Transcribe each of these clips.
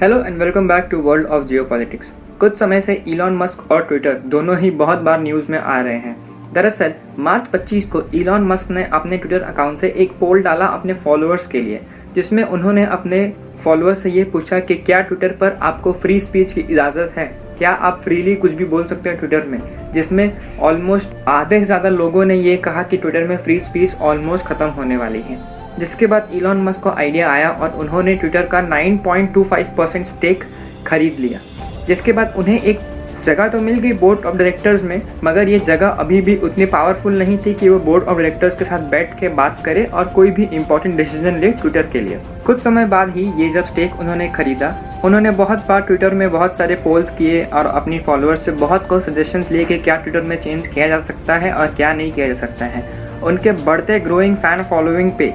Hello and welcome back to world of geopolitics. कुछ समय से इलॉन मस्क और ट्विटर दोनों ही बहुत बार न्यूज़ में आ रहे हैं। दरअसल मार्च 25 को इलॉन मस्क ने अपने ट्विटर अकाउंट से एक पोल डाला अपने फॉलोअर्स के लिए, जिसमें उन्होंने अपने फॉलोअर्स से ये पूछा कि क्या ट्विटर पर आपको फ्री स्पीच की इजाज़त है, क्या आप फ्रीली कुछ भी बोल सकते हैं ट्विटर में। जिसमें ऑलमोस्ट आधे से ज़्यादा लोगों ने ये कहा कि ट्विटर में फ्री स्पीच ऑलमोस्ट ख़त्म होने वाली है। जिसके बाद इलॉन मस्क को आइडिया आया और उन्होंने ट्विटर का 9.25% स्टेक खरीद लिया। जिसके बाद उन्हें एक जगह तो मिल गई बोर्ड ऑफ डायरेक्टर्स में, मगर ये जगह अभी भी उतनी पावरफुल नहीं थी कि वो बोर्ड ऑफ डायरेक्टर्स के साथ बैठ के बात करे और कोई भी इंपॉर्टेंट डिसीजन ले ट्विटर के लिए। कुछ समय बाद ही ये जब स्टेक उन्होंने खरीदा, उन्होंने बहुत बार ट्विटर में बहुत सारे पोल्स किए और अपनी फॉलोअर्स से बहुत कुछ सजेशंस लिए कि क्या ट्विटर में चेंज किया जा सकता है और क्या नहीं किया जा सकता है। उनके बढ़ते ग्रोइंग फैन फॉलोइंग पे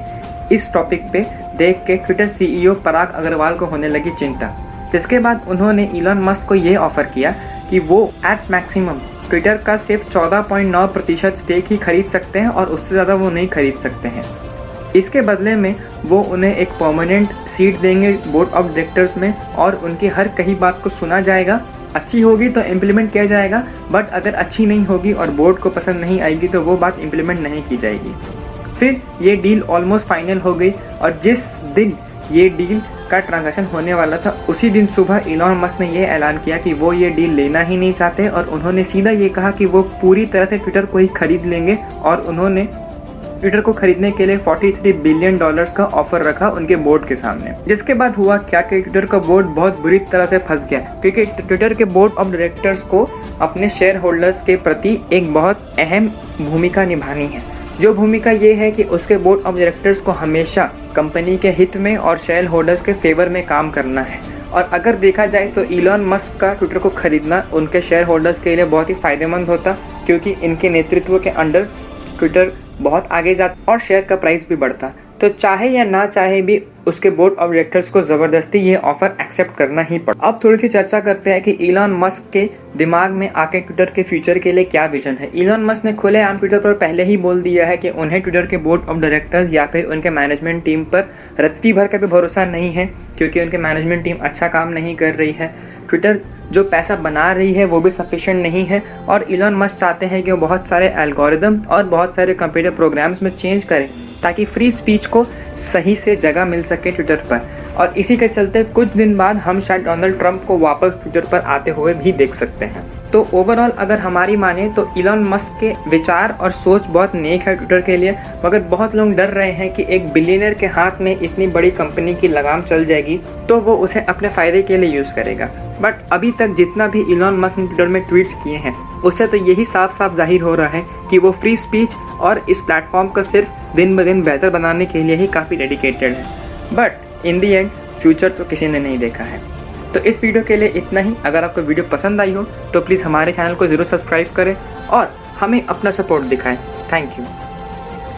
इस टॉपिक पे देख के ट्विटर सीईओ पराग अग्रवाल को होने लगी चिंता। जिसके बाद उन्होंने इलॉन मस्क को ये ऑफर किया कि वो एट मैक्सिमम ट्विटर का सिर्फ 14.9% स्टेक ही खरीद सकते हैं और उससे ज़्यादा वो नहीं खरीद सकते हैं। इसके बदले में वो उन्हें एक परमानेंट सीट देंगे बोर्ड ऑफ डायरेक्टर्स में और उनकी हर कही बात को सुना जाएगा। अच्छी होगी तो इम्प्लीमेंट किया जाएगा, बट अगर अच्छी नहीं होगी और बोर्ड को पसंद नहीं आएगी तो वो बात इम्प्लीमेंट नहीं की जाएगी। फिर ये डील ऑलमोस्ट फाइनल हो गई और जिस दिन ये डील का ट्रांजैक्शन होने वाला था उसी दिन सुबह इलॉन मस्क ने ये ऐलान किया कि वो ये डील लेना ही नहीं चाहते और उन्होंने सीधा ये कहा कि वो पूरी तरह से ट्विटर को ही खरीद लेंगे और उन्होंने ट्विटर को खरीदने के लिए $43 बिलियन का ऑफर रखा उनके बोर्ड के सामने। जिसके बाद हुआ क्या कि ट्विटर का बोर्ड बहुत बुरी तरह से फंस गया, क्योंकि ट्विटर के बोर्ड ऑफ डायरेक्टर्स को अपने शेयर होल्डर्स के प्रति एक बहुत अहम भूमिका निभानी है। जो भूमिका ये है कि उसके बोर्ड ऑफ डायरेक्टर्स को हमेशा कंपनी के हित में और शेयर होल्डर्स के फेवर में काम करना है। और अगर देखा जाए तो इलॉन मस्क का ट्विटर को खरीदना उनके शेयर होल्डर्स के लिए बहुत ही फायदेमंद होता, क्योंकि इनके नेतृत्व के अंडर ट्विटर बहुत आगे जाता और शेयर का प्राइस भी बढ़ता। तो चाहे या ना चाहे भी उसके बोर्ड ऑफ डायरेक्टर्स को ज़बरदस्ती ये ऑफर एक्सेप्ट करना ही पड़ा। अब थोड़ी सी चर्चा करते हैं कि इलॉन मस्क के दिमाग में आके ट्विटर के फ्यूचर के लिए क्या विजन है। इलॉन मस्क ने खुलेआम ट्विटर पर पहले ही बोल दिया है कि उन्हें ट्विटर के बोर्ड ऑफ डायरेक्टर्स या फिर उनके मैनेजमेंट टीम पर रत्ती भर का भी भरोसा नहीं है, क्योंकि उनके मैनेजमेंट टीम अच्छा काम नहीं कर रही है। ट्विटर जो पैसा बना रही है वो भी सफिशिएंट नहीं है और इलॉन मस्क चाहते हैं कि वो बहुत सारे एल्गोरिदम और बहुत सारे कंप्यूटर प्रोग्राम्स में चेंज करें ताकि फ्री स्पीच को सही से जगह मिल सके ट्विटर पर। और इसी के चलते कुछ दिन बाद हम शायद डोनाल्ड ट्रंप को वापस ट्विटर पर आते हुए भी देख सकते हैं। तो ओवरऑल अगर हमारी माने तो इलॉन मस्क के विचार और सोच बहुत नेक है ट्विटर के लिए, मगर बहुत लोग डर रहे हैं कि एक बिलियनर के हाथ में इतनी बड़ी कंपनी की लगाम चल जाएगी तो वो उसे अपने फ़ायदे के लिए यूज़ करेगा। बट अभी तक जितना भी इलॉन मस्क ने ट्विटर में ट्वीट्स किए हैं उससे तो यही साफ साफ जाहिर हो रहा है कि वो फ्री स्पीच और इस प्लेटफॉर्म को सिर्फ दिन ब दिन बेहतर बनाने के लिए ही काफ़ी डेडिकेटेड है। But in the and future तो किसी ने नहीं देखा है। तो इस वीडियो के लिए इतना ही। अगर आपको वीडियो पसंद आई हो तो प्लीज़ हमारे चैनल को ज़रूर सब्सक्राइब करें और हमें अपना सपोर्ट दिखाएं। Thank you.